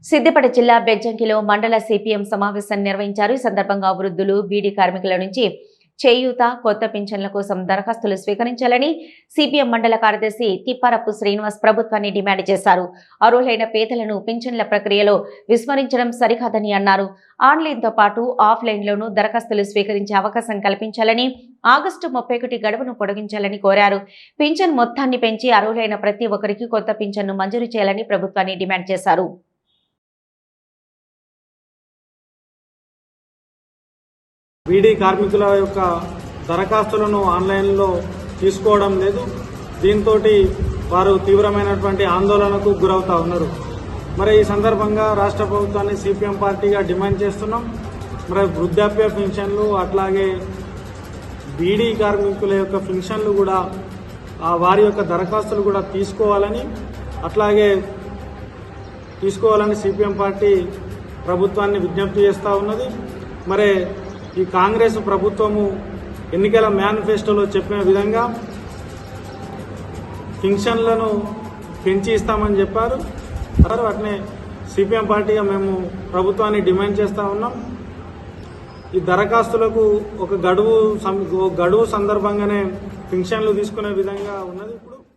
సిద్దిపేట జిల్లా బెజ్జంకిలో మండల సిపిఎం సమావేశాన్ని నిర్వహించారు. ఈ సందర్భంగా వృద్ధులు, బీడీ కార్మికుల నుంచి చేయూత, కొత్త పింఛన్ల కోసం దరఖాస్తులు స్వీకరించాలని సిపిఎం మండల కార్యదర్శి తిప్పారపు శ్రీనివాస్ ప్రభుత్వాన్ని డిమాండ్ చేశారు. అర్హులైన పేదలను పింఛన్ల ప్రక్రియలో విస్మరించడం సరికాదని అన్నారు. ఆన్లైన్తో పాటు ఆఫ్లైన్లోనూ దరఖాస్తులు స్వీకరించే అవకాశం కల్పించాలని, ఆగస్టు 31 గడువును పొడిగించాలని కోరారు. పింఛన్ మొత్తాన్ని పెంచి అర్హులైన ప్రతి ఒక్కరికి కొత్త పింఛన్ను మంజూరు చేయాలని ప్రభుత్వాన్ని డిమాండ్ చేశారు. బీడీ కార్మికుల యొక్క దరఖాస్తులను ఆన్లైన్లో తీసుకోవడం లేదు. దీంతో వారు తీవ్రమైనటువంటి ఆందోళనకు గురవుతా ఉన్నారు. మరి ఈ సందర్భంగా రాష్ట్ర ప్రభుత్వాన్ని సిపిఎం పార్టీగా డిమాండ్ చేస్తున్నాం. మరి వృద్ధాప్య పెన్షన్లు అట్లాగే బీడీ కార్మికుల యొక్క పెన్షన్లు కూడా వారి యొక్క దరఖాస్తులు కూడా తీసుకోవాలని సిపిఎం పార్టీ ప్రభుత్వాన్ని విజ్ఞప్తి చేస్తూ ఉన్నది. మరి ఈ కాంగ్రెస్ ప్రభుత్వము ఎన్నికల మేనిఫెస్టోలో చెప్పిన విధంగా పెన్షన్లను పెంచి ఇస్తామని చెప్పారు. అట్నే సిపిఎం పార్టీగా మేము ప్రభుత్వాన్ని డిమాండ్ చేస్తూ ఉన్నాం. ఈ దరఖాస్తులకు ఒక గడువు సందర్భంగానే పెన్షన్లు తీసుకునే విధంగా ఉన్నది. ఇప్పుడు